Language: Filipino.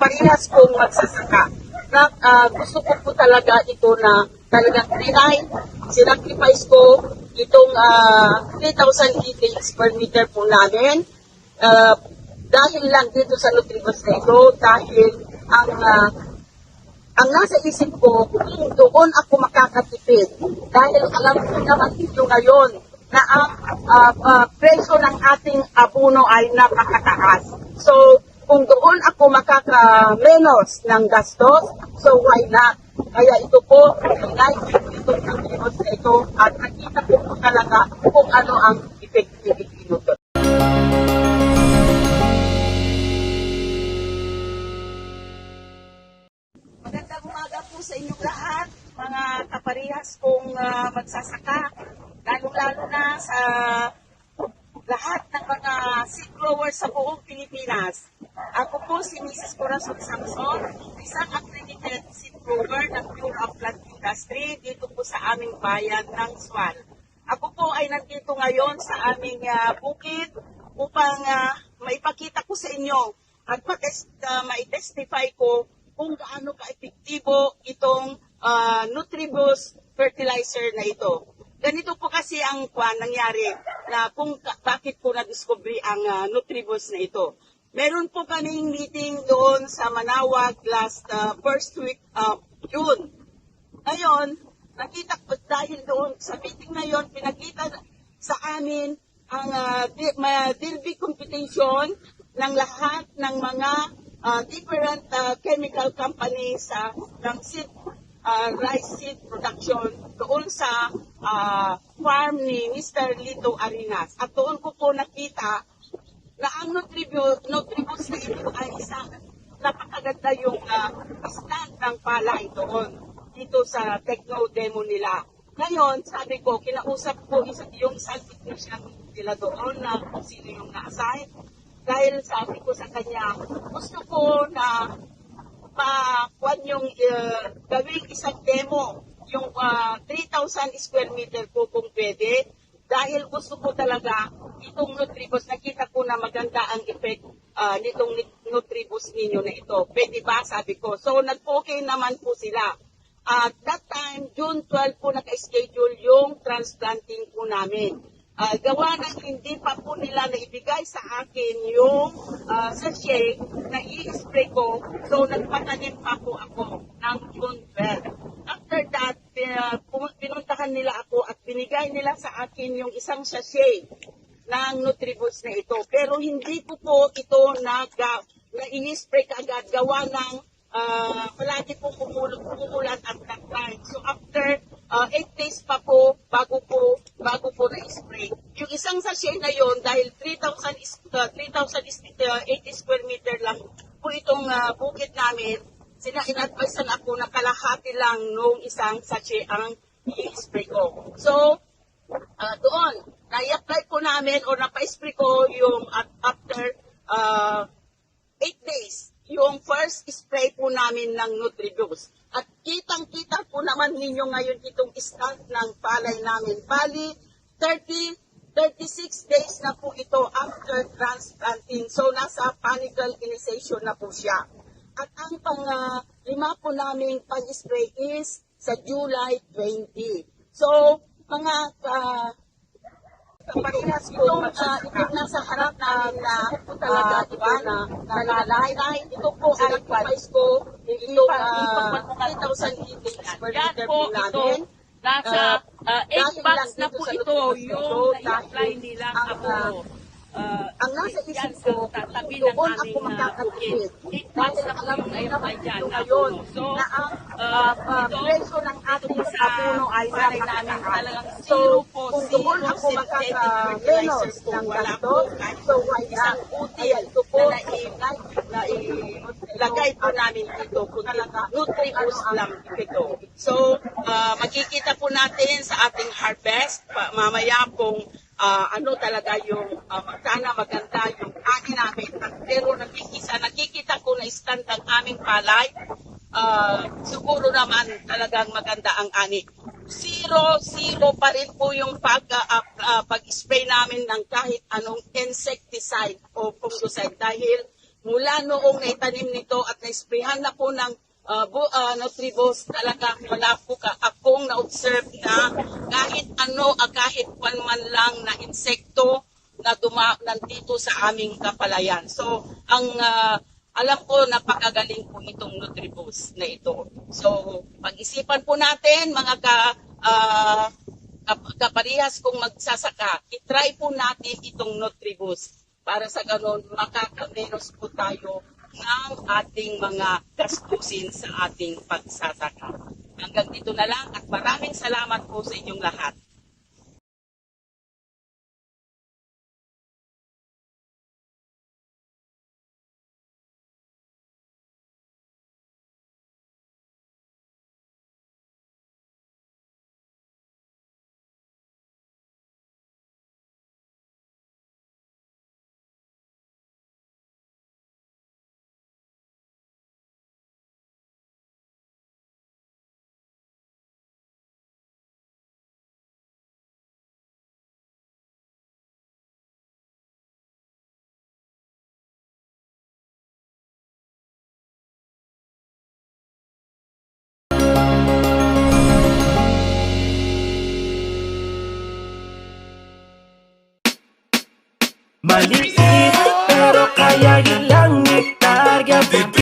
kaparehas kong magsasaka. Na, gusto ko po talaga ito na talagang trinay, sinacrifice ko itong 3,000 liters per meter po namin. Dahil lang dito sa Nutribus na ito, dahil ang nasa isip ko, kung doon ako makakatipid, dahil alam ko naman ito ngayon na ang presyo ng ating abono ay napakataas. So, kung doon ako makaka-menos ng gastos, so why not? Kaya ito po, itong Nutribus na ito, at nakita ko po talaga kung ano ang effective nito. Magandang umaga po sa inyong lahat, mga kaparehas kong magsasaka, lalo-lalo na sa lahat ng mga seed growers sa buong Pilipinas. Ako po si Mrs. Corazon Samson, isang accredited seed grower ng Bureau of Plant Industry dito po sa aming bayan ng Sual. Ako po ay nandito ngayon sa aming bukid upang maipakita ko sa inyo at ma-testify ko kung gaano ka-epektibo itong Nutribus fertilizer na ito. Ganito po kasi ang nangyari na kung bakit po na-discovery ang Nutribus na ito. Meron po kaming meeting doon sa Manawag last first week of June. Ngayon, nakita ko dahil doon sa meeting na yon, pinakita sa amin ang derby competition ng lahat ng mga different chemical companies ng seed, rice seed production doon sa farm ni Mr. Lito Arenas. At doon ko po nakita na ang Nutribus na ito ay isang napakaganda yung stand ng palay doon dito sa techno demo nila. Ngayon, sabi ko, kinausap ko yung isang technician nila doon na kung sino yung na-assign. Dahil sabi ko sa kanya, gusto ko na yung gawing isang demo, yung 3,000 square meter po kung pwede. Dahil gusto ko talaga itong Nutribus, nakita ko na maganda ang effect nitong Nutribus ninyo na ito. Pwede ba? Sabi ko. So, nag-okay naman po sila. At that time, June 12 po naka-schedule yung transplanting po namin. Gawa ng hindi pa po nila naibigay sa akin yung sachet na i-spray ko. So, nagpatanim pa po ako ng June 12. After that, pinuntahan nila ako at binigay nila sa akin yung isang sachet ng Nutribus na ito. Pero hindi ko po ito i-spray kaagad. Gawa ng palagi po kumulat at that time. So, after 8 days pa po bago po na-spray. Yung isang sachet na yon dahil 3,080 square meter lang po itong bukid namin, in-advisean ako na kalahati lang nung isang sachet ang i-spray ko. So, doon, na-apply po namin o napa-spray ko yung after 8 days, yung first spray po namin ng Nutribus. At kitang-kita po naman ninyo ngayon itong stand ng palay namin. Bali, 36 days na po ito after transplanting. So, nasa panicle initiation na po siya. At ang pang-lima po namin pag-spray is sa July 20. So, mga kaparehas po, itong nasa harap namin na talaga ito na nalalay. Dahil ito po ay price ko, itong 3,000 liters per liter po namin. Nasa 8 bucks na po ito yung na-apply nila abono. Ang nasa isip ko, doon ako makakatipid. Dahil alam ko naman ito ngayon na ang presyo ng ating abono ay napakataas. So, kung doon ako makaka-menos ng gastos, so why not? Ito po na ilagay po namin ito kung Nutribus lang ito. So, makikita po natin sa ating harvest mamaya kung talaga yung sana maganda yung ani namin. Pero nakikita ko na stand ang aming palay. Siguro naman talagang maganda ang ani. Zero pa rin po yung pag-spray namin ng kahit anong insecticide o fungicide dahil mula noong naitanim nito at naisprehan na po ng Nutribus, talaga wala po akong na-observe na kahit kahit man lang na insekto na nandito sa aming kapalayan. So, ang alam ko napakagaling po itong Nutribus na ito. So, pag-isipan po natin mga kaparihas kung magsasaka, itry po natin itong Nutribus para sa ganon makakamenos po tayo ng ating mga gastusin sa ating pagsasaka. Hanggang dito na lang at maraming salamat po sa inyong lahat. Mali